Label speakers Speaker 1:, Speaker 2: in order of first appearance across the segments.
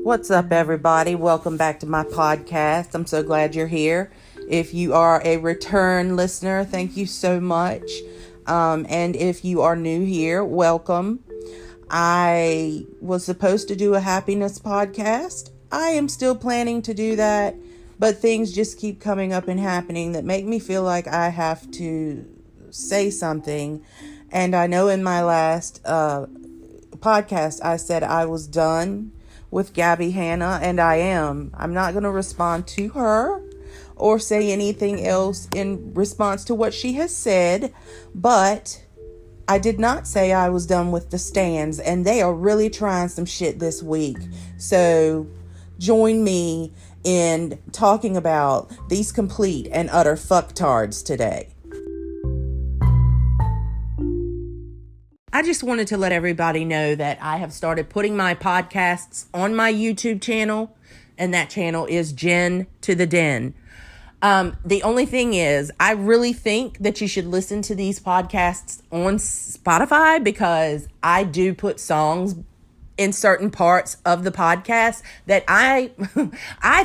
Speaker 1: What's up, everybody? Welcome back to my podcast. I'm so glad you're here. If you are a return listener, thank you so much. And if you are new here, welcome. I was supposed to do a happiness podcast. I am still planning to do that, but things just keep coming up and happening that make me feel like I have to say something. And I know in my last podcast, I said I was done with Gabbie Hanna, and I am. I'm not going to respond to her or say anything else in response to what she has said, but I did not say I was done with the stands, and they are really trying some shit this week. So join me in talking about these complete and utter fucktards today. I just wanted to let everybody know that I have started putting my podcasts on my YouTube channel, and that channel is Jen to the Den. The only thing is, I really think that you should listen to these podcasts on Spotify, because I do put songs in certain parts of the podcast that I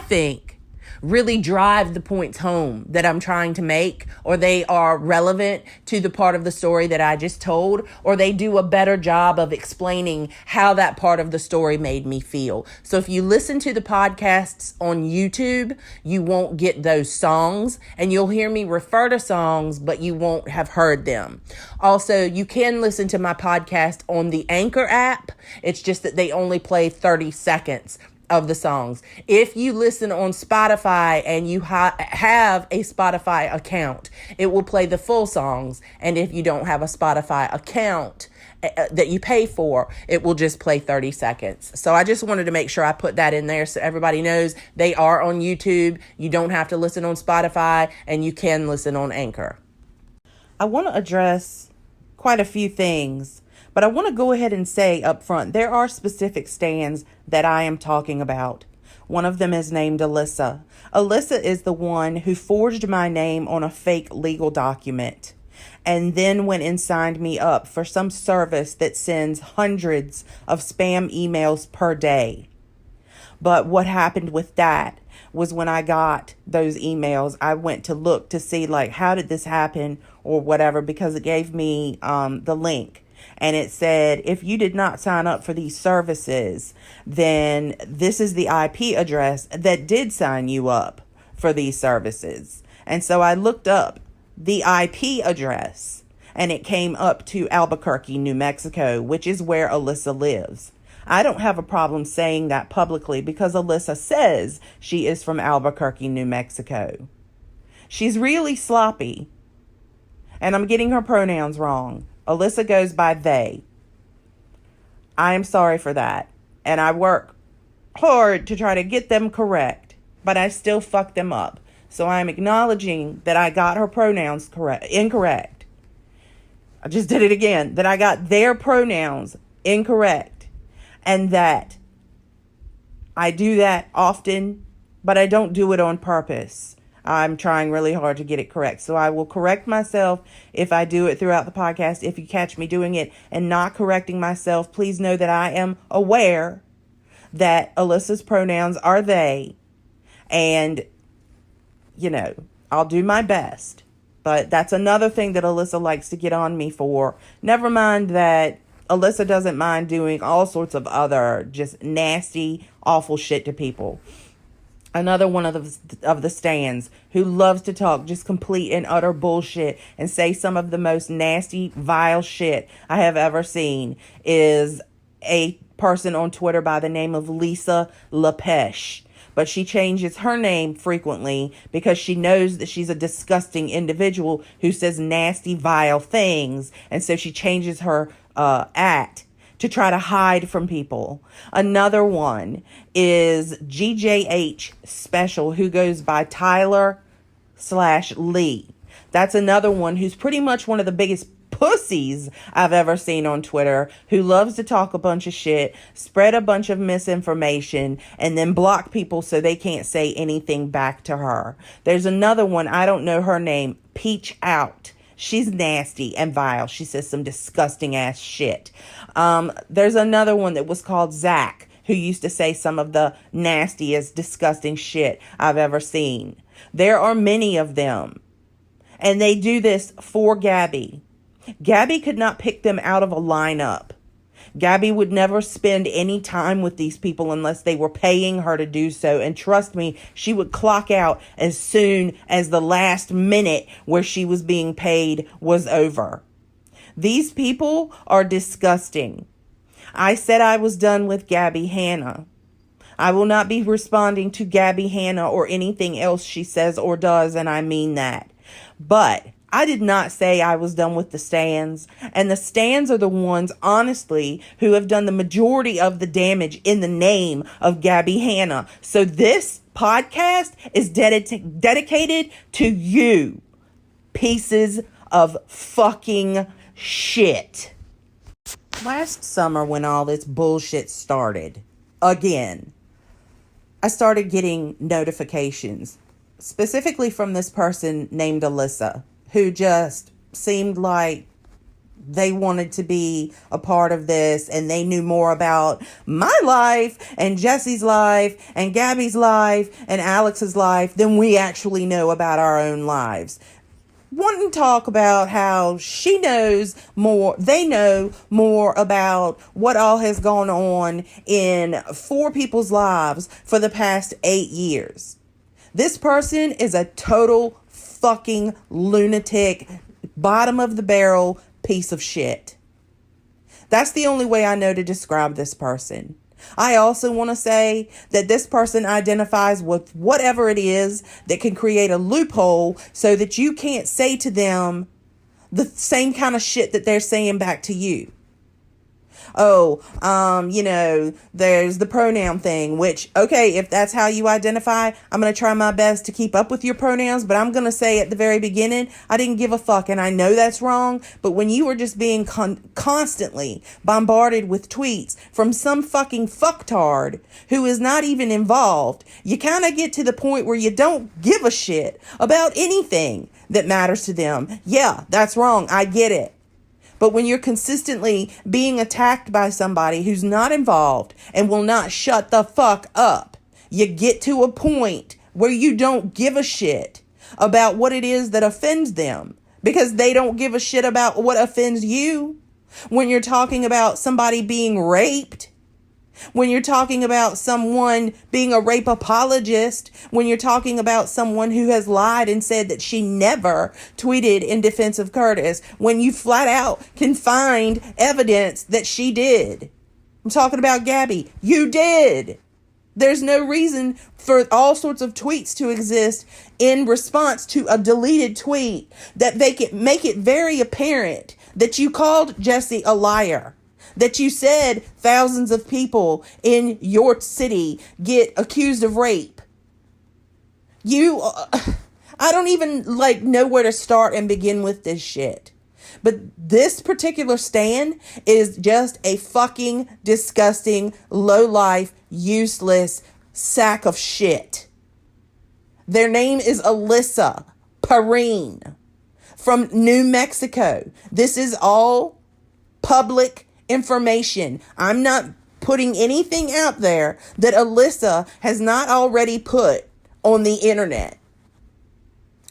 Speaker 1: think really drive the points home that I'm trying to make, or they are relevant to the part of the story that I just told, or they do a better job of explaining how that part of the story made me feel. So if you listen to the podcasts on YouTube, you won't get those songs, and you'll hear me refer to songs, but you won't have heard them. Also, you can listen to my podcast on the Anchor app. It's just that they only play 30 seconds of the songs. If you listen on Spotify and you have a Spotify account, it will play the full songs. And if you don't have a Spotify account that you pay for, it will just play 30 seconds. So I just wanted to make sure I put that in there so everybody knows they are on YouTube. You don't have to listen on Spotify, and you can listen on Anchor. I want to address quite a few things, but I want to go ahead and say up front, there are specific stands that I am talking about. One of them is named Alyssa. Alyssa is the one who forged my name on a fake legal document and then went and signed me up for some service that sends hundreds of spam emails per day. But what happened with that was, when I got those emails, I went to look to see, like, how did this happen or whatever, because it gave me the link. And it said, if you did not sign up for these services, then this is the IP address that did sign you up for these services. And so I looked up the IP address, and it came up to Albuquerque, New Mexico, which is where Alyssa lives. I don't have a problem saying that publicly, because Alyssa says she is from Albuquerque, New Mexico. She's really sloppy, and I'm getting her pronouns wrong. Alyssa goes by they. I am sorry for that, and I work hard to try to get them correct, but I still fuck them up. So I'm acknowledging that I got her pronouns incorrect. I just did it again, that I got their pronouns incorrect, and that I do that often, but I don't do it on purpose. I'm trying really hard to get it correct. So I will correct myself if I do it throughout the podcast. If you catch me doing it and not correcting myself, please know that I am aware that Alyssa's pronouns are they. And, I'll do my best. But that's another thing that Alyssa likes to get on me for. Never mind that Alyssa doesn't mind doing all sorts of other just nasty, awful shit to people. Another one of the stands who loves to talk just complete and utter bullshit and say some of the most nasty, vile shit I have ever seen is a person on Twitter by the name of Lisa Lepesh. But she changes her name frequently because she knows that she's a disgusting individual who says nasty, vile things. And so she changes her @ to try to hide from people. Another one is GJH Special, who goes by Tyler/Lee. That's another one who's pretty much one of the biggest pussies I've ever seen on Twitter, who loves to talk a bunch of shit, spread a bunch of misinformation, and then block people so they can't say anything back to her. There's another one, I don't know her name, Peach Out. She's nasty and vile. She says some disgusting ass shit. There's another one that was called Zach, who used to say some of the nastiest, disgusting shit I've ever seen. There are many of them. And they do this for Gabbie. Gabbie could not pick them out of a lineup. Gabbie would never spend any time with these people unless they were paying her to do so. And trust me, she would clock out as soon as the last minute where she was being paid was over. These people are disgusting. I said I was done with Gabbie Hanna. I will not be responding to Gabbie Hanna or anything else she says or does, and I mean that. But I did not say I was done with the stands, and the stands are the ones, honestly, who have done the majority of the damage in the name of Gabbie Hanna. So this podcast is dedicated to you, pieces of fucking shit. Last summer, when all this bullshit started, again, I started getting notifications, specifically from this person named Alyssa, who just seemed like they wanted to be a part of this, and they knew more about my life and Jesse's life and Gabbie's life and Alex's life than we actually know about our own lives. Wanting to talk about how she knows more, they know more about what all has gone on in 4 people's lives for the past 8 years. This person is a total fucking lunatic, bottom of the barrel piece of shit. That's the only way I know to describe this person. I also want to say that this person identifies with whatever it is that can create a loophole so that you can't say to them the same kind of shit that they're saying back to you. There's the pronoun thing, which, okay, if that's how you identify, I'm going to try my best to keep up with your pronouns, but I'm going to say at the very beginning, I didn't give a fuck, and I know that's wrong, but when you are just being constantly bombarded with tweets from some fucking fucktard who is not even involved, you kind of get to the point where you don't give a shit about anything that matters to them. Yeah, that's wrong. I get it. But when you're consistently being attacked by somebody who's not involved and will not shut the fuck up, you get to a point where you don't give a shit about what it is that offends them, because they don't give a shit about what offends you. When you're talking about somebody being raped, when you're talking about someone being a rape apologist, when you're talking about someone who has lied and said that she never tweeted in defense of Curtis, when you flat out can find evidence that she did. I'm talking about Gabbie. You did. There's no reason for all sorts of tweets to exist in response to a deleted tweet that make it very apparent that you called Jesse a liar. That you said thousands of people in your city get accused of rape. I don't even know where to start and begin with this shit. But this particular stand is just a fucking disgusting, low-life, useless sack of shit. Their name is Alyssa Perrine from New Mexico. This is all public information. I'm not putting anything out there that Alyssa has not already put on the internet.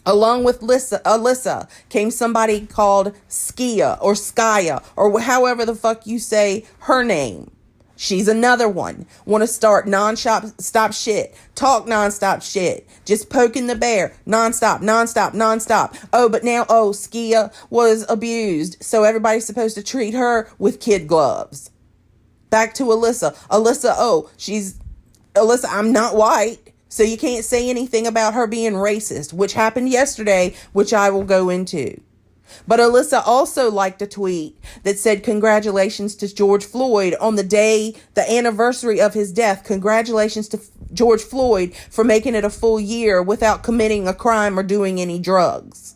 Speaker 1: Along with Alyssa came somebody called Skia or Skya or however the fuck you say her name. She's another one. Want to start non-stop shit. Talk non-stop shit. Just poking the bear. Non-stop. Oh, but now, Skia was abused, so everybody's supposed to treat her with kid gloves. Back to Alyssa. Alyssa, I'm not white, so you can't say anything about her being racist, which happened yesterday, which I will go into. But Alyssa also liked a tweet that said, congratulations to George Floyd on the anniversary of his death. Congratulations to George Floyd for making it a full year without committing a crime or doing any drugs.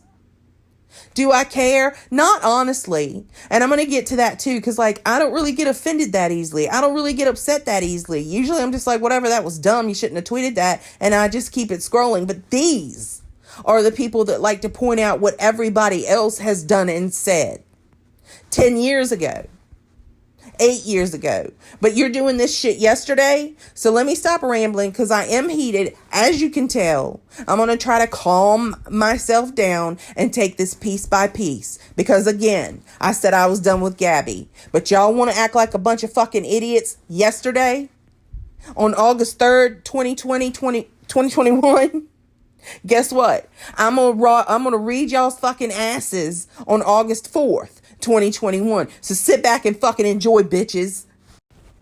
Speaker 1: Do I care? Not honestly. And I'm going to get to that too, because I don't really get offended that easily. I don't really get upset that easily. Usually I'm just like, whatever, that was dumb. You shouldn't have tweeted that. And I just keep it scrolling. But these are the people that like to point out what everybody else has done and said 10 years ago. 8 years ago. But you're doing this shit yesterday. So let me stop rambling because I am heated. As you can tell, I'm going to try to calm myself down and take this piece by piece. Because again, I said I was done with Gabbie. But y'all want to act like a bunch of fucking idiots yesterday? On August 3rd, 2021? Guess what? I'm gonna read y'all's fucking asses on August 4th, 2021. So sit back and fucking enjoy, bitches.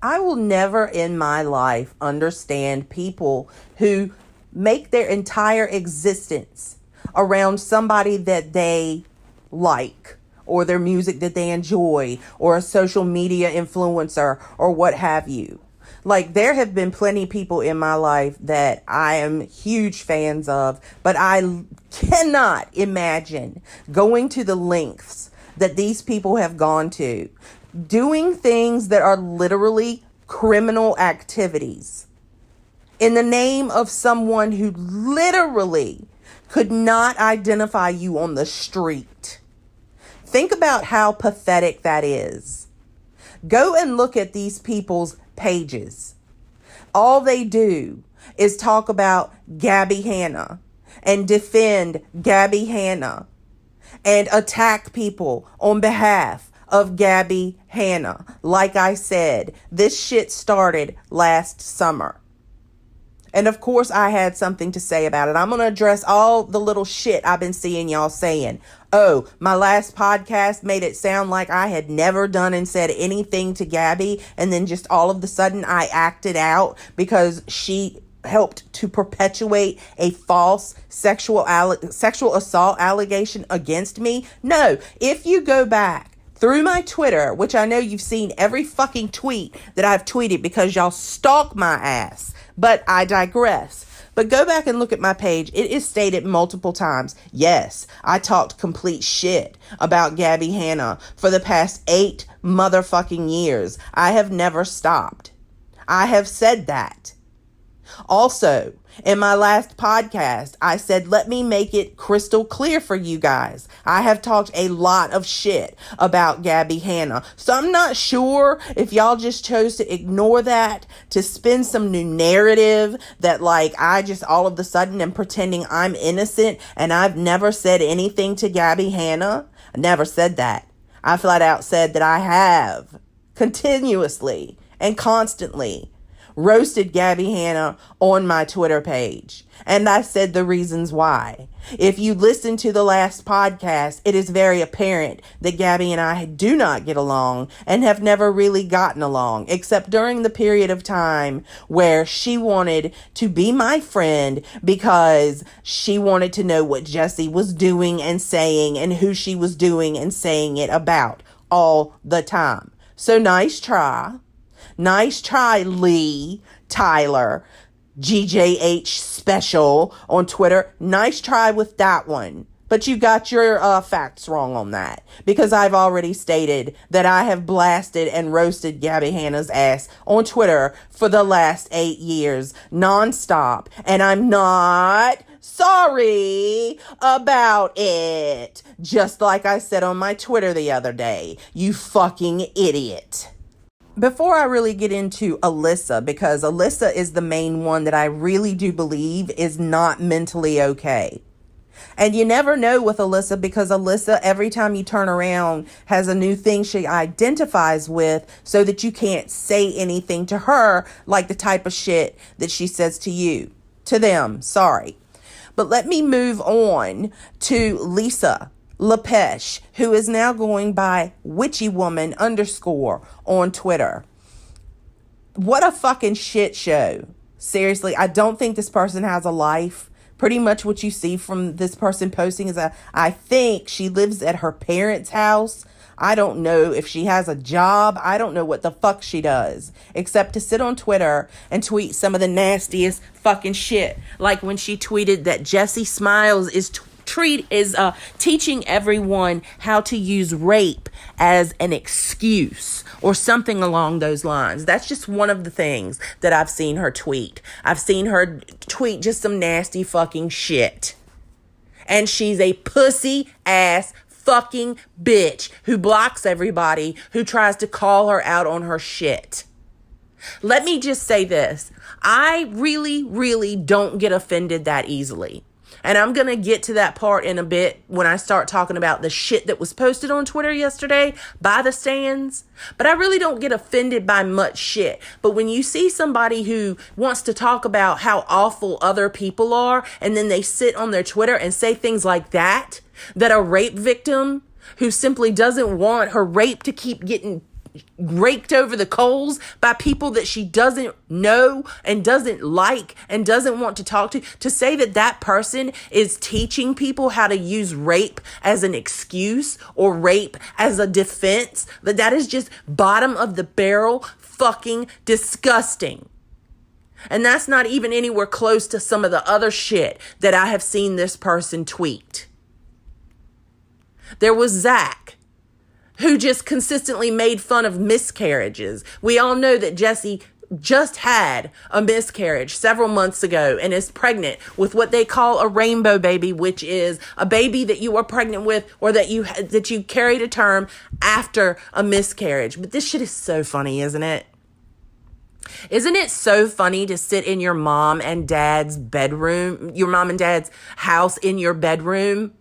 Speaker 1: I will never in my life understand people who make their entire existence around somebody that they like, or their music that they enjoy, or a social media influencer, or what have you. Like, there have been plenty of people in my life that I am huge fans of, but I cannot imagine going to the lengths that these people have gone to, doing things that are literally criminal activities in the name of someone who literally could not identify you on the street. Think about how pathetic that is. Go and look at these people's pages. All they do is talk about Gabbie Hanna and defend Gabbie Hanna and attack people on behalf of Gabbie Hanna. Like I said, this shit started last summer. And of course I had something to say about it. I'm going to address all the little shit I've been seeing y'all saying. Oh, my last podcast made it sound like I had never done and said anything to Gabbie. And then just all of a sudden I acted out because she helped to perpetuate a false sexual assault allegation against me. No, if you go back through my Twitter, which I know you've seen every fucking tweet that I've tweeted because y'all stalk my ass. But I digress. But go back and look at my page. It is stated multiple times. Yes, I talked complete shit about Gabbie Hanna for the past 8 motherfucking years. I have never stopped. I have said that. Also, in my last podcast, I said, let me make it crystal clear for you guys. I have talked a lot of shit about Gabbie Hanna. So I'm not sure if y'all just chose to ignore that to spin some new narrative that like I just all of a sudden am pretending I'm innocent and I've never said anything to Gabbie Hanna. I never said that. I flat out said that I have continuously and constantly roasted Gabbie Hanna on my Twitter page. And I said the reasons why. If you listen to the last podcast, it is very apparent that Gabbie and I do not get along and have never really gotten along, except during the period of time where she wanted to be my friend because she wanted to know what Jessie was doing and saying and who she was doing and saying it about all the time. So nice try. Nice try, Lee, Tyler, GJH Special on Twitter. Nice try with that one. But you got your facts wrong on that. Because I've already stated that I have blasted and roasted Gabbie Hanna's ass on Twitter for the last 8 years. Nonstop. And I'm not sorry about it. Just like I said on my Twitter the other day. You fucking idiot. Before I really get into Alyssa, because Alyssa is the main one that I really do believe is not mentally okay. And you never know with Alyssa because Alyssa, every time you turn around, has a new thing she identifies with so that you can't say anything to her like the type of shit that she says to you. To them, sorry. But let me move on to Lisa LaPeche, who is now going by witchywoman _ on Twitter. What a fucking shit show. Seriously, I don't think this person has a life. Pretty much what you see from this person posting is I think she lives at her parents' house. I don't know if she has a job. I don't know what the fuck she does. Except to sit on Twitter and tweet some of the nastiest fucking shit. Like when she tweeted that Jessie Smiles is teaching everyone how to use rape as an excuse or something along those lines. That's just one of the things that I've seen her tweet. I've seen her tweet just some nasty fucking shit. And she's a pussy ass fucking bitch who blocks everybody who tries to call her out on her shit. Let me just say this. I really, really don't get offended that easily. And I'm going to get to that part in a bit when I start talking about the shit that was posted on Twitter yesterday by the stands. But I really don't get offended by much shit. But when you see somebody who wants to talk about how awful other people are, and then they sit on their Twitter and say things like that a rape victim who simply doesn't want her rape to keep getting raked over the coals by people that she doesn't know and doesn't like and doesn't want to talk to say that person is teaching people how to use rape as an excuse or rape as a defense, that is just bottom of the barrel fucking disgusting. And that's not even anywhere close to some of the other shit that I have seen this person tweet. There was Zach, who just consistently made fun of miscarriages. We all know that Jessie just had a miscarriage several months ago and is pregnant with what they call a rainbow baby, which is a baby that you are pregnant with or that you carried to term after a miscarriage. But this shit is so funny, isn't it? Isn't it so funny to sit in your mom and dad's bedroom, your mom and dad's house in your bedroom,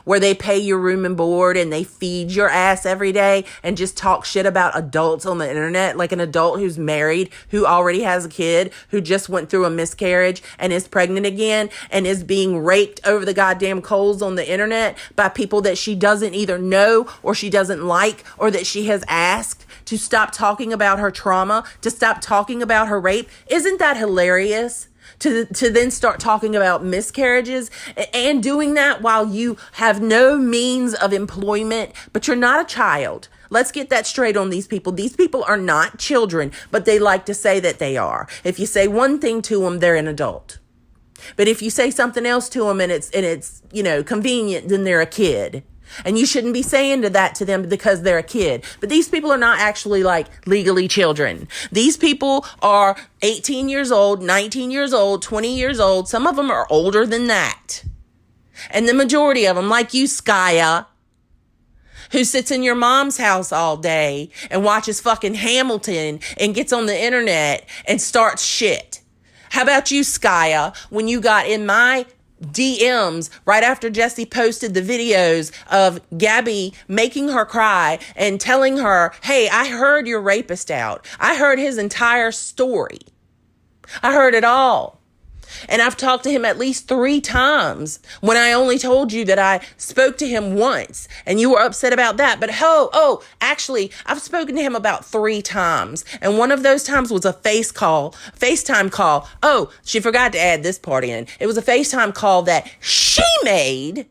Speaker 1: where they pay your room and board and they feed your ass every day and just talk shit about adults on the internet, like an adult who's married, who already has a kid, who just went through a miscarriage and is pregnant again and is being raked over the goddamn coals on the internet by people that she doesn't either know or she doesn't like, or that she has asked to stop talking about her trauma, to stop talking about her rape. Isn't that hilarious? To then start talking about miscarriages and doing that while you have no means of employment, but you're not a child. Let's get that straight on these people. These people are not children, but they like to say that they are. If you say one thing to them, they're an adult. But if you say something else to them and it's convenient, then they're a kid. And you shouldn't be saying that to them because they're a kid. But these people are not actually legally children. These people are 18 years old, 19 years old, 20 years old. Some of them are older than that. And the majority of them, like you, Skya, who sits in your mom's house all day and watches fucking Hamilton and gets on the internet and starts shit. How about you, Skya, when you got in my DMs right after Jessie posted the videos of Gabbie making her cry and telling her, hey, I heard your rapist out. I heard his entire story. I heard it all. And I've talked to him at least 3 times when I only told you that I spoke to him once and you were upset about that. But actually, I've spoken to him about 3 times. And one of those times was a FaceTime call. Oh, she forgot to add this part in. It was a FaceTime call that she made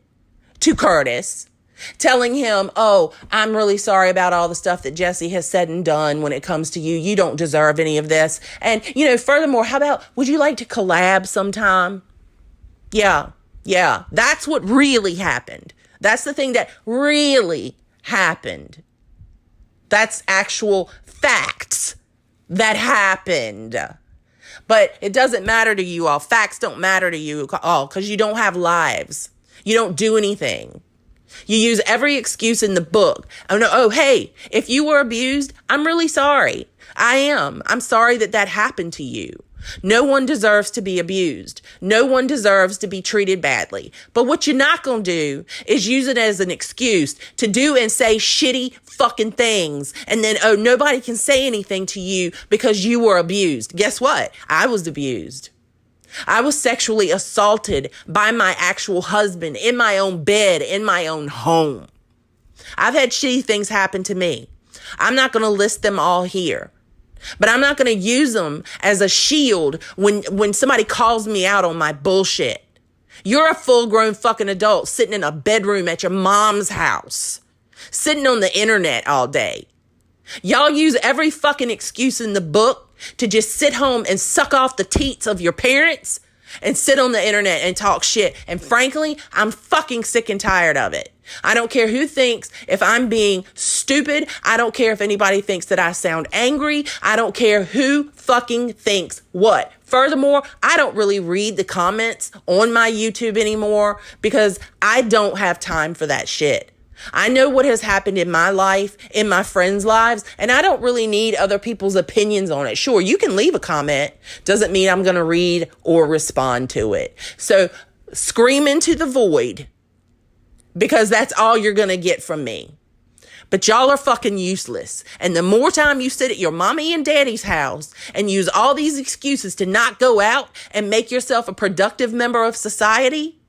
Speaker 1: to Curtis, telling him, oh, I'm really sorry about all the stuff that Jessie has said and done when it comes to you. You don't deserve any of this. And, furthermore, how about, would you like to collab sometime? Yeah. That's what really happened. That's the thing that really happened. That's actual facts that happened. But it doesn't matter to you all. Facts don't matter to you all because you don't have lives. You don't do anything. You use every excuse in the book. Hey, if you were abused, I'm really sorry. I am. I'm sorry that happened to you. No one deserves to be abused. No one deserves to be treated badly. But what you're not going to do is use it as an excuse to do and say shitty fucking things. And then, nobody can say anything to you because you were abused. Guess what? I was abused. I was sexually assaulted by my actual husband in my own bed, in my own home. I've had shitty things happen to me. I'm not going to list them all here, but I'm not going to use them as a shield when somebody calls me out on my bullshit. You're a full-grown fucking adult sitting in a bedroom at your mom's house, sitting on the internet all day. Y'all use every fucking excuse in the book to just sit home and suck off the teats of your parents and sit on the internet and talk shit. And frankly, I'm fucking sick and tired of it. I don't care who thinks if I'm being stupid. I don't care if anybody thinks that I sound angry. I don't care who fucking thinks what. Furthermore, I don't really read the comments on my YouTube anymore because I don't have time for that shit. I know what has happened in my life, in my friends' lives, and I don't really need other people's opinions on it. Sure, you can leave a comment. Doesn't mean I'm going to read or respond to it. So scream into the void, because that's all you're going to get from me. But y'all are fucking useless. And the more time you sit at your mommy and daddy's house and use all these excuses to not go out and make yourself a productive member of society,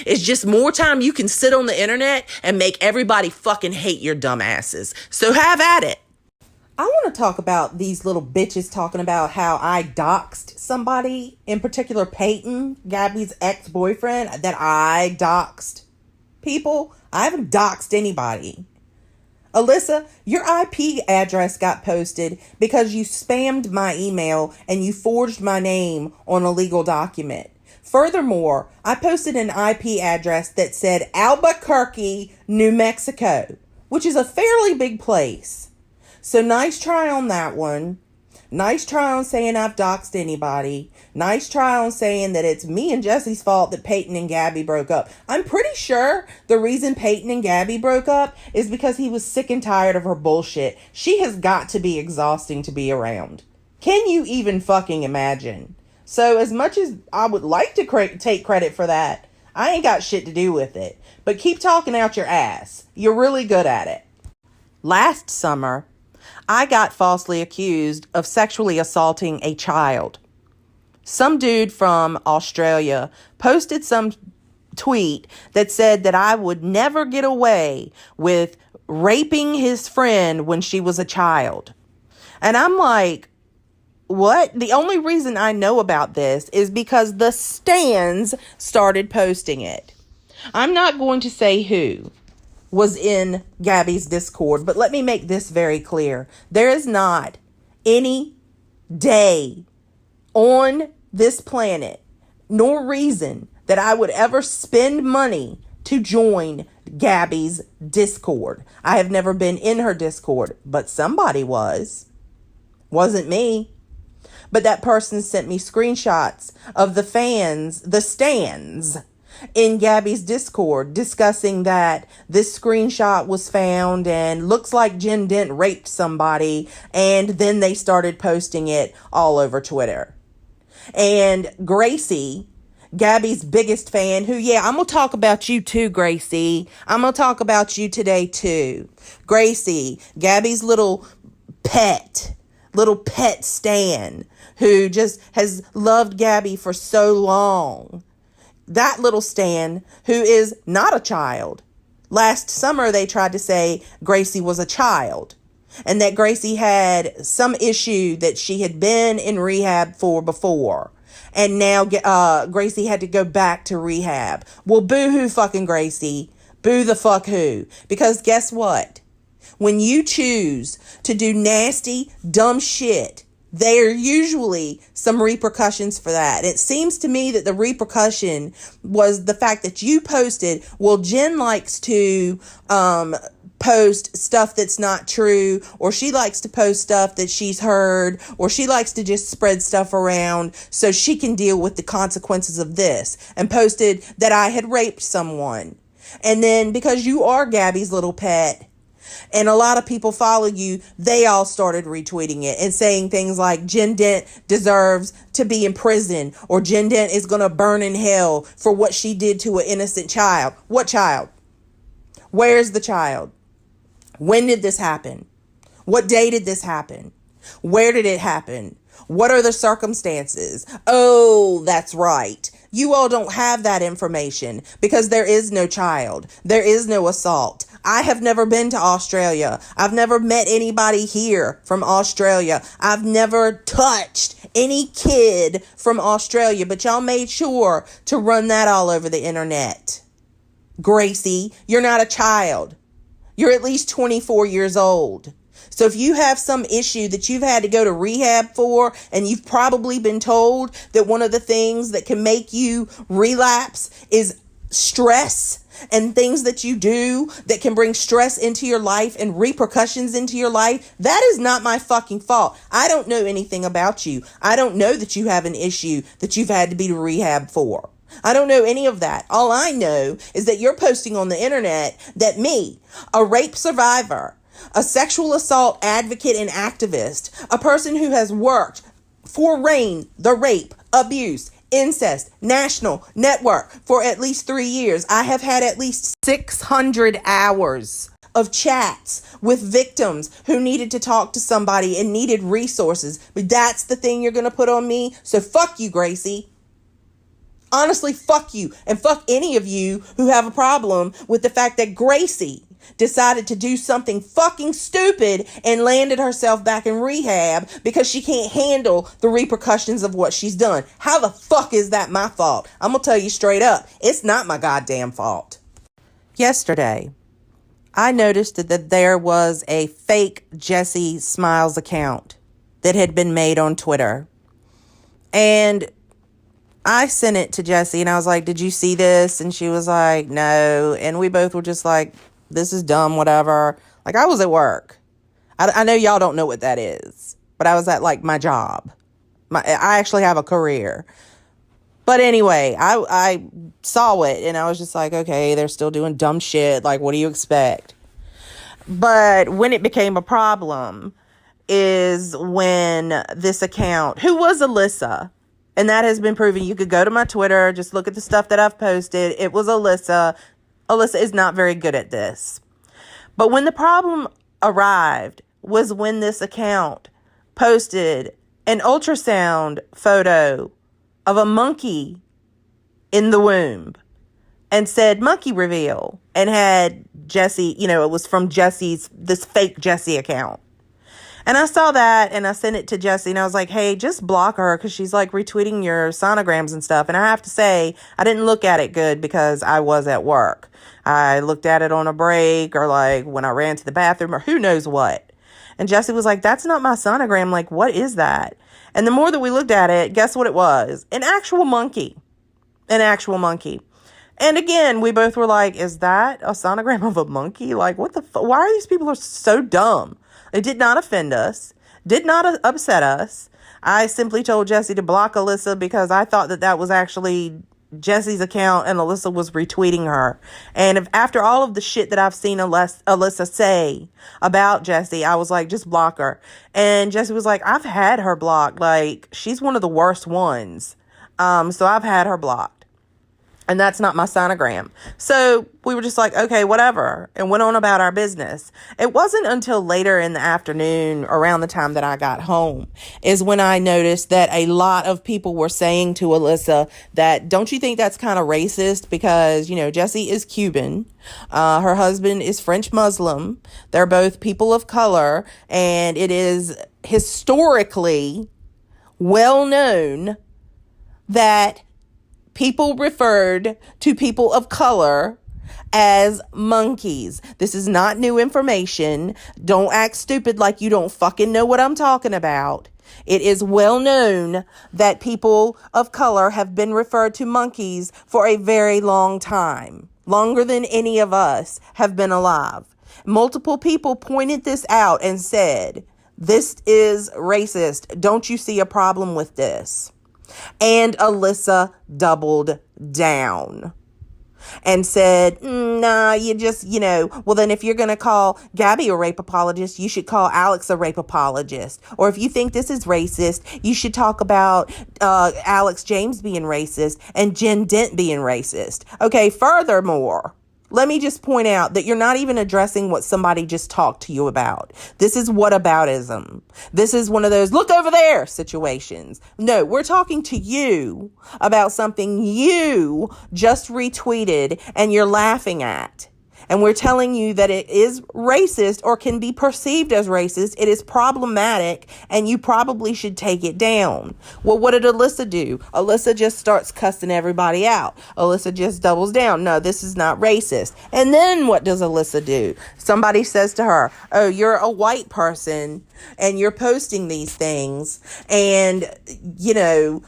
Speaker 1: it's just more time you can sit on the internet and make everybody fucking hate your dumb asses. So have at it. I want to talk about these little bitches talking about how I doxed somebody, in particular Peyton, Gabbie's ex-boyfriend, that I doxed people. I haven't doxed anybody. Alyssa, your IP address got posted because you spammed my email and you forged my name on a legal document. Furthermore, I posted an IP address that said Albuquerque, New Mexico, which is a fairly big place. So nice try on that one. Nice try on saying I've doxed anybody. Nice try on saying that it's me and Jesse's fault that Peyton and Gabbie broke up. I'm pretty sure the reason Peyton and Gabbie broke up is because he was sick and tired of her bullshit. She has got to be exhausting to be around. Can you even fucking imagine? So as much as I would like to take credit for that, I ain't got shit to do with it. But keep talking out your ass. You're really good at it. Last summer, I got falsely accused of sexually assaulting a child. Some dude from Australia posted some tweet that said that I would never get away with raping his friend when she was a child. And I'm like, what? The only reason I know about this is because the Stans started posting it. I'm not going to say who was in Gabbie's Discord, but let me make this very clear. There is not any day on this planet nor reason that I would ever spend money to join Gabbie's Discord. I have never been in her Discord, but somebody was. Wasn't me. But that person sent me screenshots of the fans, the Stans, in Gabbie's Discord discussing that this screenshot was found and looks like Jen Dent raped somebody, and then they started posting it all over Twitter. And Gracie, Gabbie's biggest fan, who, yeah, I'm going to talk about you too, Gracie. I'm going to talk about you today too. Gracie, Gabbie's little pet Stan, who just has loved Gabbie for so long. That little Stan, who is not a child. Last summer, they tried to say Gracie was a child and that Gracie had some issue that she had been in rehab for before. And now Gracie had to go back to rehab. Well, boo-hoo fucking Gracie. Boo the fuck who. Because guess what? When you choose to do nasty, dumb shit, there are usually some repercussions for that. It seems to me that the repercussion was the fact that you posted, well, Jen likes to post stuff that's not true, or she likes to post stuff that she's heard, or she likes to just spread stuff around so she can deal with the consequences of this, and posted that I had raped someone. And then because you are Gabbie's little pet, and a lot of people follow you, they all started retweeting it and saying things like Jen Dent deserves to be in prison, or Jen Dent is going to burn in hell for what she did to an innocent child. What child? Where's the child? When did this happen? What day did this happen? Where did it happen? What are the circumstances? Oh, that's right. You all don't have that information because there is no child. There is no assault. I have never been to Australia. I've never met anybody here from Australia. I've never touched any kid from Australia, but y'all made sure to run that all over the internet. Gracie, you're not a child. You're at least 24 years old. So if you have some issue that you've had to go to rehab for, and you've probably been told that one of the things that can make you relapse is stress, and things that you do that can bring stress into your life and repercussions into your life, that is not my fucking fault. I don't know anything about you. I don't know that you have an issue that you've had to be to rehab for. I don't know any of that. All I know is that you're posting on the internet that me, a rape survivor, a sexual assault advocate and activist, a person who has worked for RAINN, the Rape, Abuse, Incest National Network for at least 3 years. I have had at least 600 hours of chats with victims who needed to talk to somebody and needed resources. But that's the thing you're going to put on me? So fuck you, Gracie. Honestly, fuck you. And fuck any of you who have a problem with the fact that Gracie decided to do something fucking stupid and landed herself back in rehab because she can't handle the repercussions of what she's done. How the fuck is that my fault? I'm gonna tell you straight up, it's not my goddamn fault. Yesterday, I noticed that there was a fake Jessie Smiles account that had been made on Twitter. And I sent it to Jessie and I was like, did you see this? And she was like, no. And we both were just like, this is dumb, whatever. Like, I was at work. I know y'all don't know what that is, but I was at like my job. I actually have a career. But anyway, I saw it and I was just like, okay, they're still doing dumb shit. Like, what do you expect? But when it became a problem is when this account, who was Alyssa, and that has been proven. You could go to my Twitter, just look at the stuff that I've posted. It was Alyssa. Alyssa is not very good at this. But when the problem arrived was when this account posted an ultrasound photo of a monkey in the womb and said monkey reveal and had Jessie, it was from this fake Jessie account. And I saw that and I sent it to Jessie and I was like, hey, just block her because she's like retweeting your sonograms and stuff. And I have to say, I didn't look at it good because I was at work. I looked at it on a break or like when I ran to the bathroom or who knows what. And Jessie was like, that's not my sonogram. Like, what is that? And the more that we looked at it, guess what it was? An actual monkey. And again, we both were like, is that a sonogram of a monkey? Like, what the fuck? Why are these people so dumb? It did not offend us, did not upset us. I simply told Jessie to block Alyssa because I thought that was actually Jessie's account and Alyssa was retweeting her. And if after all of the shit that I've seen Alyssa say about Jessie, I was like, just block her. And Jessie was like, I've had her blocked. Like, she's one of the worst ones. So I've had her blocked. And that's not my sonogram. So we were just like, okay, whatever. And went on about our business. It wasn't until later in the afternoon, around the time that I got home, is when I noticed that a lot of people were saying to Alyssa that, don't you think that's kind of racist? Because, Jessie is Cuban. Her husband is French Muslim. They're both people of color. And it is historically well known that people referred to people of color as monkeys. This is not new information. Don't act stupid like you don't fucking know what I'm talking about. It is well known that people of color have been referred to monkeys for a very long time, longer than any of us have been alive. Multiple people pointed this out and said, this is racist. Don't you see a problem with this? And Alyssa doubled down and said, nah, you just, well, then if you're going to call Gabbie a rape apologist, you should call Alex a rape apologist. Or if you think this is racist, you should talk about Alex James being racist and Jen Dent being racist. Okay, furthermore, let me just point out that you're not even addressing what somebody just talked to you about. This is whataboutism. This is one of those look over there situations. No, we're talking to you about something you just retweeted and you're laughing at. And we're telling you that it is racist or can be perceived as racist. It is problematic and you probably should take it down. Well, what did Alyssa do? Alyssa just starts cussing everybody out. Alyssa just doubles down. No, this is not racist. And then what does Alyssa do? Somebody says to her, oh, you're a white person and you're posting these things. And,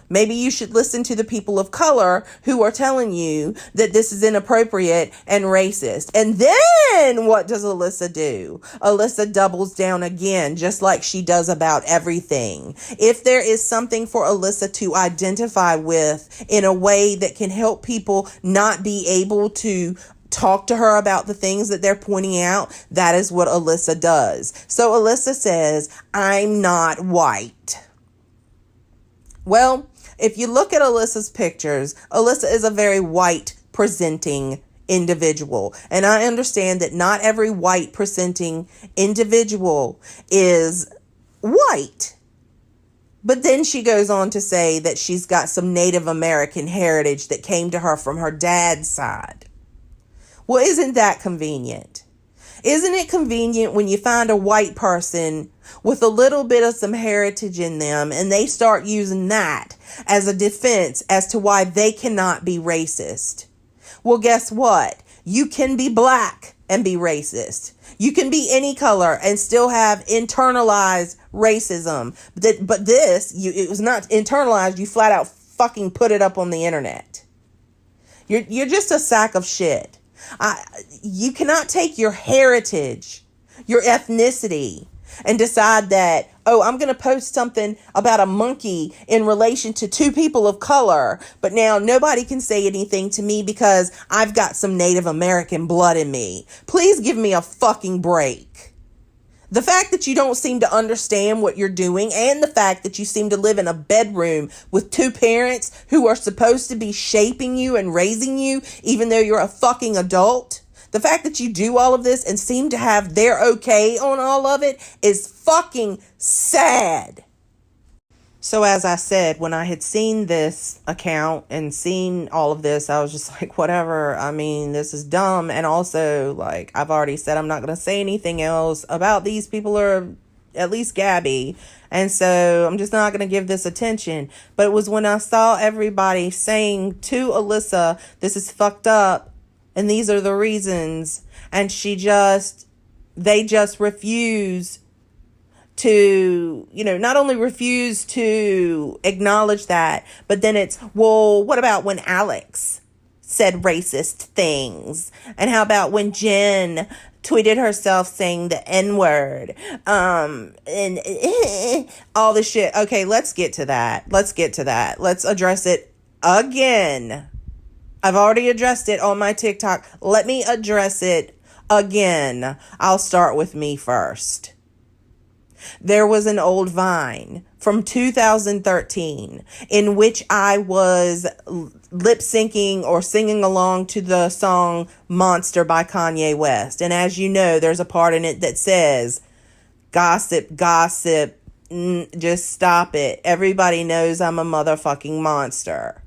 Speaker 1: maybe you should listen to the people of color who are telling you that this is inappropriate and racist. And And then what does Alyssa do? Alyssa doubles down again, just like she does about everything. If there is something for Alyssa to identify with in a way that can help people not be able to talk to her about the things that they're pointing out, that is what Alyssa does. So Alyssa says, I'm not white. Well, if you look at Alyssa's pictures, Alyssa is a very white presenting individual. And I understand that not every white presenting individual is white. But then she goes on to say that she's got some Native American heritage that came to her from her dad's side. Well, isn't that convenient? Isn't it convenient when you find a white person with a little bit of some heritage in them and they start using that as a defense as to why they cannot be racist? Well, guess what? You can be black and be racist. You can be any color and still have internalized racism. But it was not internalized. You flat out fucking put it up on the internet. You're just a sack of shit. You cannot take your heritage, your ethnicity, and decide that, oh, I'm going to post something about a monkey in relation to two people of color, but now nobody can say anything to me because I've got some Native American blood in me. Please give me a fucking break. The fact that you don't seem to understand what you're doing, and the fact that you seem to live in a bedroom with two parents who are supposed to be shaping you and raising you, even though you're a fucking adult. The fact that you do all of this and seem to have their okay on all of it is fucking sad. So as I said, when I had seen this account and seen all of this, I was just like, whatever. I mean, this is dumb. And also, like, I've already said I'm not going to say anything else about these people, or at least Gabbie. And so I'm just not going to give this attention. But it was when I saw everybody saying to Alyssa, this is fucked up and these are the reasons. And they just refuse to, not only refuse to acknowledge that, but then it's, well, what about when Alex said racist things? And how about when Jen tweeted herself saying the N-word? And all this shit. Okay, let's get to that. Let's address it again. I've already addressed it on my TikTok. Let me address it again. I'll start with me first. There was an old Vine from 2013 in which I was lip syncing or singing along to the song Monster by Kanye West. And as you know, there's a part in it that says, gossip, just stop it. Everybody knows I'm a motherfucking monster.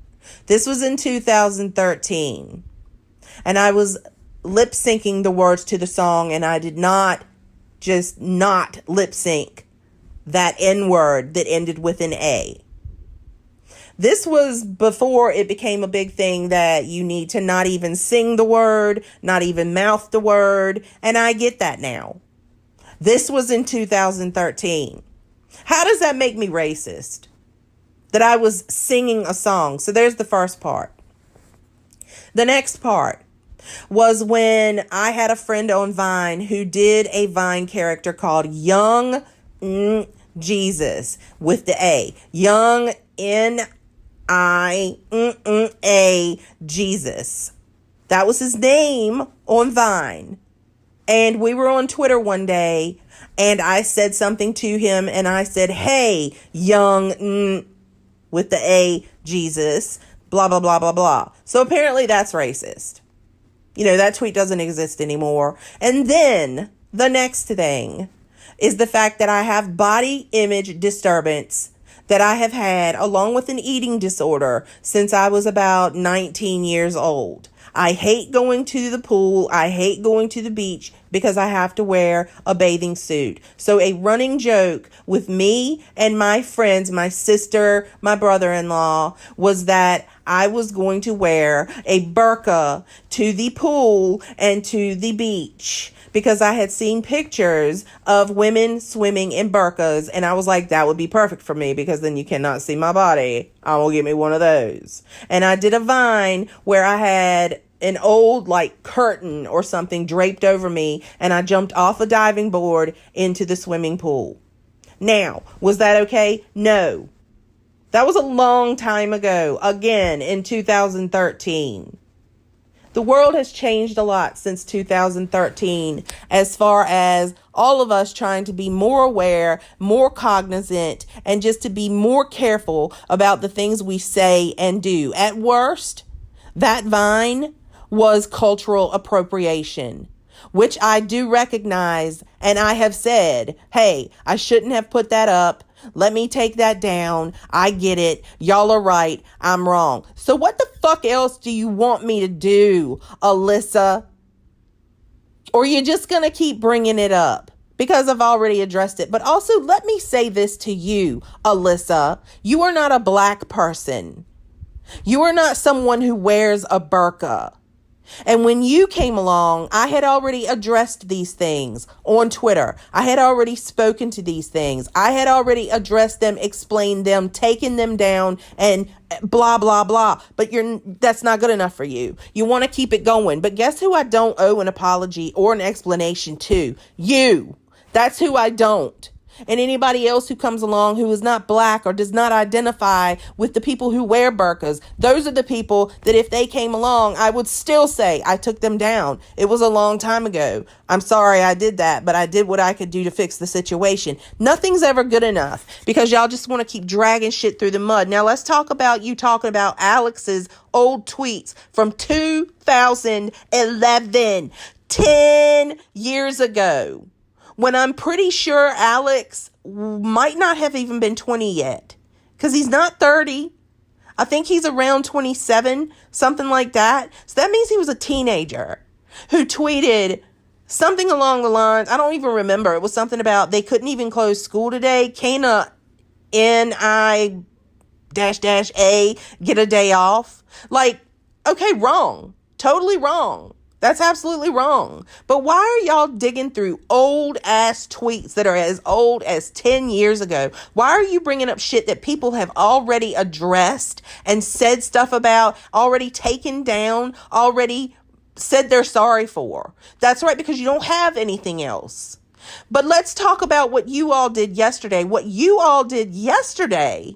Speaker 1: This was in 2013. And I was lip syncing the words to the song, and I did not just not lip sync that N-word that ended with an A. This was before it became a big thing that you need to not even sing the word, not even mouth the word, and I get that now. This was in 2013. How does that make me racist? That I was singing a song. So there's the first part. The next part was when I had a friend on Vine who did a Vine character called Young Jesus with the A. Young N-I-A Jesus. That was his name on Vine. And we were on Twitter one day and I said something to him and I said, hey, young with the A Jesus, blah, blah, blah, blah, blah. So apparently that's racist. That tweet doesn't exist anymore. And then the next thing is the fact that I have body image disturbance that I have had along with an eating disorder since I was about 19 years old. I hate going to the pool. I hate going to the beach because I have to wear a bathing suit. So a running joke with me and my friends, my sister, my brother-in-law, was that I was going to wear a burqa to the pool and to the beach because I had seen pictures of women swimming in burqas, and I was like, that would be perfect for me because then you cannot see my body. I will get me one of those. And I did a Vine where I had an old like curtain or something draped over me, and I jumped off a diving board into the swimming pool. Now, was that okay? No. That was a long time ago, again, in 2013. The world has changed a lot since 2013 as far as all of us trying to be more aware, more cognizant, and just to be more careful about the things we say and do. At worst, that Vine was cultural appropriation, which I do recognize, and I have said, hey, I shouldn't have put that up. Let me take that down. I get it. Y'all are right. I'm wrong. So what the fuck else do you want me to do, Alyssa? Or you're just going to keep bringing it up? Because I've already addressed it. But also, let me say this to you, Alyssa. You are not a black person. You are not someone who wears a burqa. And when you came along, I had already addressed these things on Twitter. I had already spoken to these things. I had already addressed them, explained them, taken them down, and blah, blah, blah. But that's not good enough for you. You want to keep it going. But guess who I don't owe an apology or an explanation to? You. That's who I don't. And anybody else who comes along who is not black or does not identify with the people who wear burqas, those are the people that if they came along, I would still say I took them down. It was a long time ago. I'm sorry I did that, but I did what I could do to fix the situation. Nothing's ever good enough because y'all just want to keep dragging shit through the mud. Now let's talk about you talking about Alex's old tweets from 2011, 10 years ago. When I'm pretty sure Alex might not have even been 20 yet. Because he's not 30. I think he's around 27, something like that. So that means he was a teenager who tweeted something along the lines, I don't even remember. It was something about they couldn't even close school today. Kana N-I-A get a day off. Like, okay, wrong. Totally wrong. That's absolutely wrong. But why are y'all digging through old ass tweets that are as old as 10 years ago? Why are you bringing up shit that people have already addressed and said stuff about, already taken down, already said they're sorry for? That's right, because you don't have anything else. But let's talk about what you all did yesterday. What you all did yesterday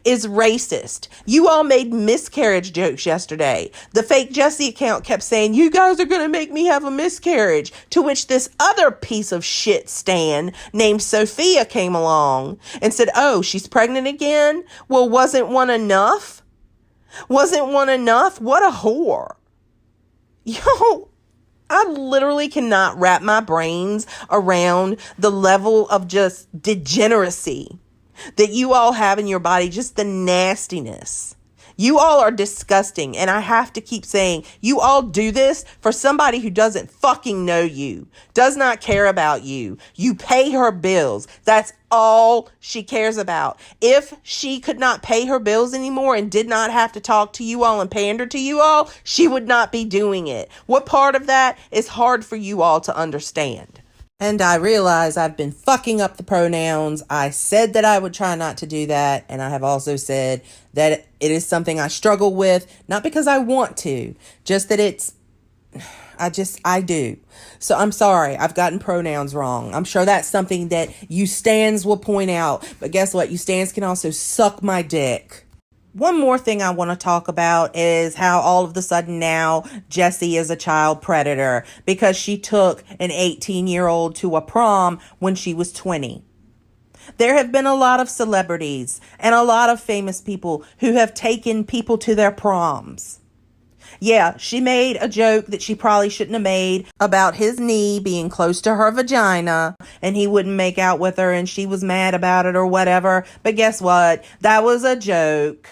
Speaker 1: is racist. You all made miscarriage jokes yesterday. The fake Jessie account kept saying, you guys are going to make me have a miscarriage. To which this other piece of shit stan named Sophia came along and said, oh, she's pregnant again? Well, wasn't one enough? Wasn't one enough? What a whore. Yo, I literally cannot wrap my brains around the level of just degeneracy that you all have in your body, just the nastiness. You all are disgusting. And I have to keep saying, you all do this for somebody who doesn't fucking know you, does not care about you. You pay her bills. That's all she cares about. If she could not pay her bills anymore and did not have to talk to you all and pander to you all, she would not be doing it. What part of that is hard for you all to understand? And I realize I've been fucking up the pronouns. I said that I would try not to do that. And I have also said that it is something I struggle with, not because I want to, just that I do. So I'm sorry. I've gotten pronouns wrong. I'm sure that's something that you stans will point out. But guess what? You stans can also suck my dick. One more thing I want to talk about is how all of a sudden now Jessie is a child predator because she took an 18-year-old to a prom when she was 20. There have been a lot of celebrities and a lot of famous people who have taken people to their proms. Yeah, she made a joke that she probably shouldn't have made about his knee being close to her vagina and he wouldn't make out with her and she was mad about it or whatever. But guess what? That was a joke.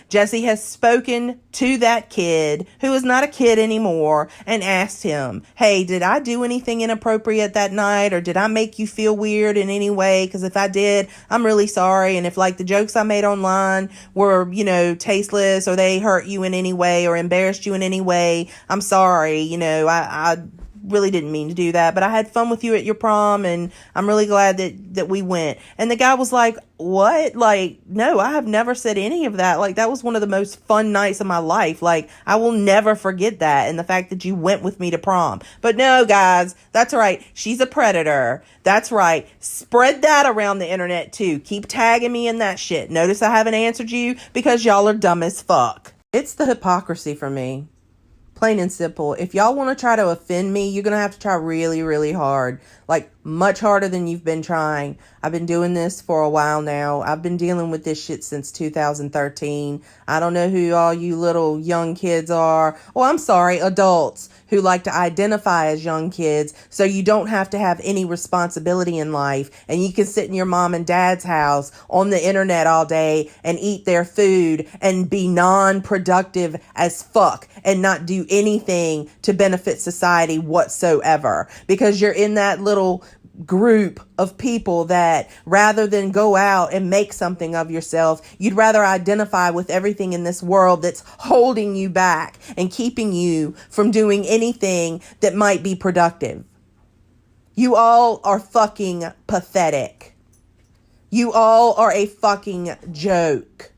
Speaker 1: Jessie has spoken to that kid, who is not a kid anymore, and asked him, hey, did I do anything inappropriate that night? Or did I make you feel weird in any way? Because if I did, I'm really sorry. And if like the jokes I made online were, tasteless or they hurt you in any way or embarrassed you in any way, I'm sorry. I really didn't mean to do that, but I had fun with you at your prom, and I'm really glad that we went. And the guy was like, what? Like, no, I have never said any of that. Like, that was one of the most fun nights of my life. Like, I will never forget that, and the fact that you went with me to prom. But no, guys, that's right. She's a predator. That's right. Spread that around the internet, too. Keep tagging me in that shit. Notice I haven't answered you because y'all are dumb as fuck. It's the hypocrisy for me. Plain and simple. If y'all want to try to offend me, you're going to have to try really, really hard. Like, much harder than you've been trying. I've been doing this for a while now. I've been dealing with this shit since 2013. I don't know who all you little young kids are. Oh, I'm sorry, adults who like to identify as young kids, so you don't have to have any responsibility in life, and you can sit in your mom and dad's house on the internet all day and eat their food and be non-productive as fuck and not do anything to benefit society whatsoever, because you're in that little group of people that rather than go out and make something of yourself, you'd rather identify with everything in this world that's holding you back and keeping you from doing anything that might be productive. You all are fucking pathetic. You all are a fucking joke.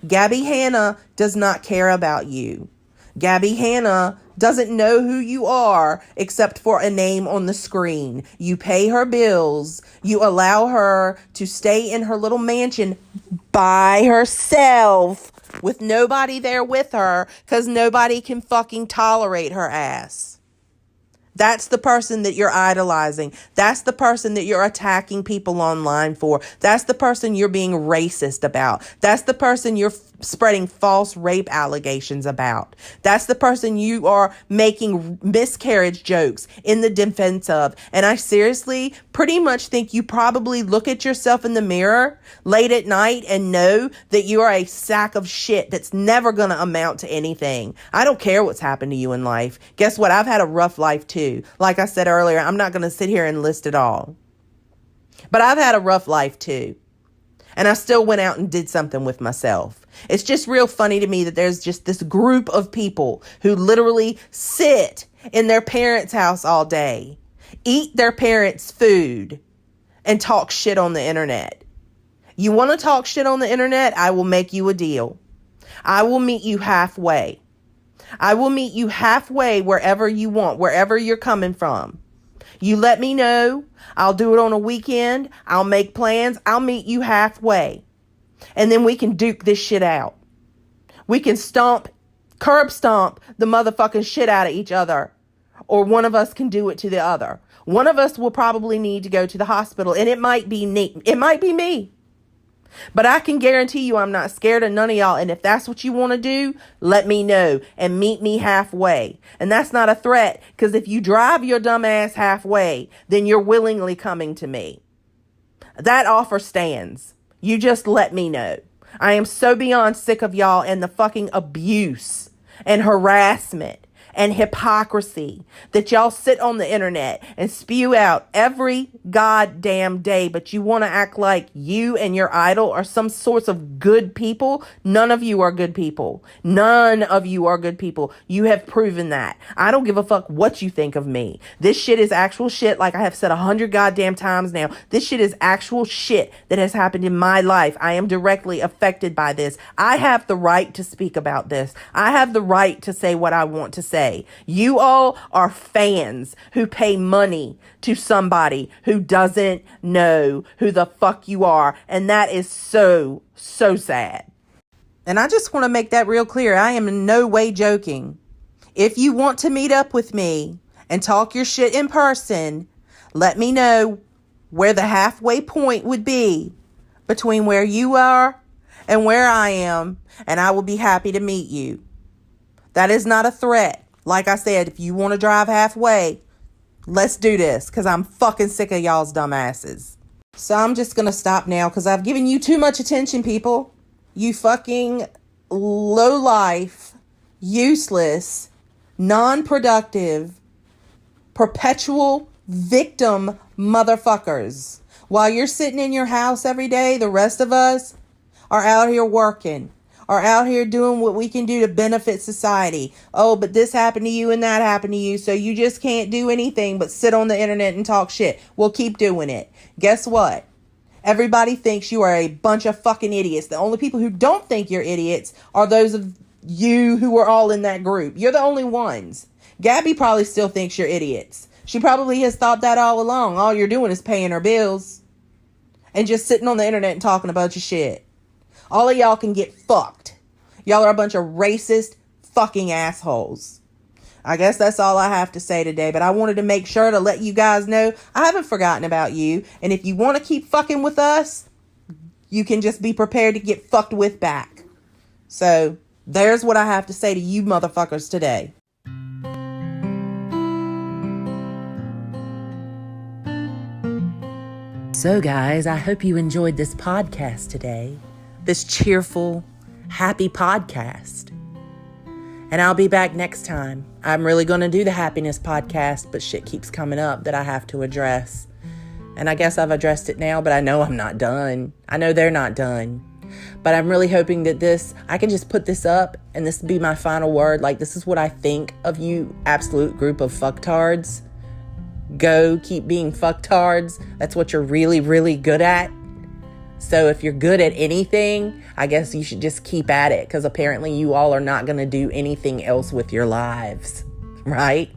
Speaker 1: Gabbie Hanna does not care about you. Gabbie Hanna doesn't know who you are except for a name on the screen. You pay her bills. You allow her to stay in her little mansion by herself with nobody there with her because nobody can fucking tolerate her ass. That's the person that you're idolizing. That's the person that you're attacking people online for. That's the person you're being racist about. That's the person you're spreading false rape allegations about. That's the person you are making miscarriage jokes in the defense of. And I seriously pretty much think you probably look at yourself in the mirror late at night and know that you are a sack of shit that's never going to amount to anything. I don't care what's happened to you in life. Guess what? I've had a rough life too. Like I said earlier, I'm not going to sit here and list it all. But I've had a rough life too. And I still went out and did something with myself. It's just real funny to me that there's just this group of people who literally sit in their parents' house all day, eat their parents' food, and talk shit on the internet. You want to talk shit on the internet? I will make you a deal. I will meet you halfway. I will meet you halfway wherever you want, wherever you're coming from. You let me know. I'll do it on a weekend. I'll make plans. I'll meet you halfway. And then we can duke this shit out. We can curb stomp the motherfucking shit out of each other. Or one of us can do it to the other. One of us will probably need to go to the hospital. And it might be me. But I can guarantee you I'm not scared of none of y'all. And if that's what you want to do, let me know and meet me halfway. And that's not a threat, because if you drive your dumb ass halfway, then you're willingly coming to me. That offer stands. You just let me know. I am so beyond sick of y'all and the fucking abuse and harassment and hypocrisy that y'all sit on the internet and spew out every goddamn day, but you want to act like you and your idol are some sorts of good people. None of you are good people. None of you are good people. You have proven that. I don't give a fuck what you think of me. This shit is actual shit. Like I have said 100 goddamn times now, this shit is actual shit that has happened in my life. I am directly affected by this. I have the right to speak about this. I have the right to say what I want to say. You all are fans who pay money to somebody who doesn't know who the fuck you are. And that is so, so sad. And I just want to make that real clear. I am in no way joking. If you want to meet up with me and talk your shit in person, let me know where the halfway point would be between where you are and where I am, and I will be happy to meet you. That is not a threat. Like I said, if you want to drive halfway, let's do this, because I'm fucking sick of y'all's dumbasses. So I'm just going to stop now because I've given you too much attention, people. You fucking low-life, useless, non-productive, perpetual victim motherfuckers. While you're sitting in your house every day, the rest of us are out here working, are out here doing what we can do to benefit society. Oh, but this happened to you and that happened to you, so you just can't do anything but sit on the internet and talk shit. We'll keep doing it. Guess what? Everybody thinks you are a bunch of fucking idiots. The only people who don't think you're idiots are those of you who are all in that group. You're the only ones. Gabbie probably still thinks you're idiots. She probably has thought that all along. All you're doing is paying her bills and just sitting on the internet and talking a bunch of shit. All of y'all can get fucked. Y'all are a bunch of racist fucking assholes. I guess that's all I have to say today, but I wanted to make sure to let you guys know I haven't forgotten about you. And if you want to keep fucking with us, you can just be prepared to get fucked with back. So there's what I have to say to you motherfuckers today. So guys, I hope you enjoyed this podcast today. This cheerful, happy podcast. And I'll be back next time. I'm really going to do the happiness podcast, but shit keeps coming up that I have to address. And I guess I've addressed it now, but I know I'm not done. I know they're not done. But I'm really hoping that I can just put this up and this will be my final word. Like, this is what I think of you absolute group of fucktards. Go keep being fucktards. That's what you're really, really good at. So if you're good at anything, I guess you should just keep at it, because apparently you all are not going to do anything else with your lives, right?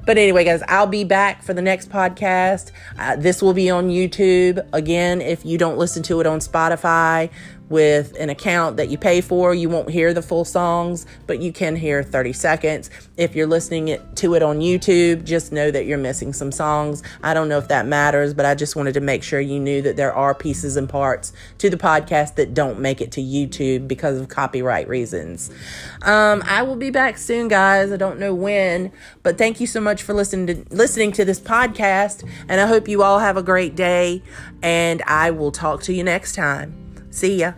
Speaker 1: But anyway, guys, I'll be back for the next podcast. This will be on YouTube. Again, if you don't listen to it on Spotify with an account that you pay for, you won't hear the full songs, but you can hear 30 seconds. If you're listening to it on YouTube, just know that you're missing some songs. I don't know if that matters, but I just wanted to make sure you knew that there are pieces and parts to the podcast that don't make it to YouTube because of copyright reasons. I will be back soon, guys. I don't know when, but thank you so much for listening to this podcast, and I hope you all have a great day, and I will talk to you next time. See ya.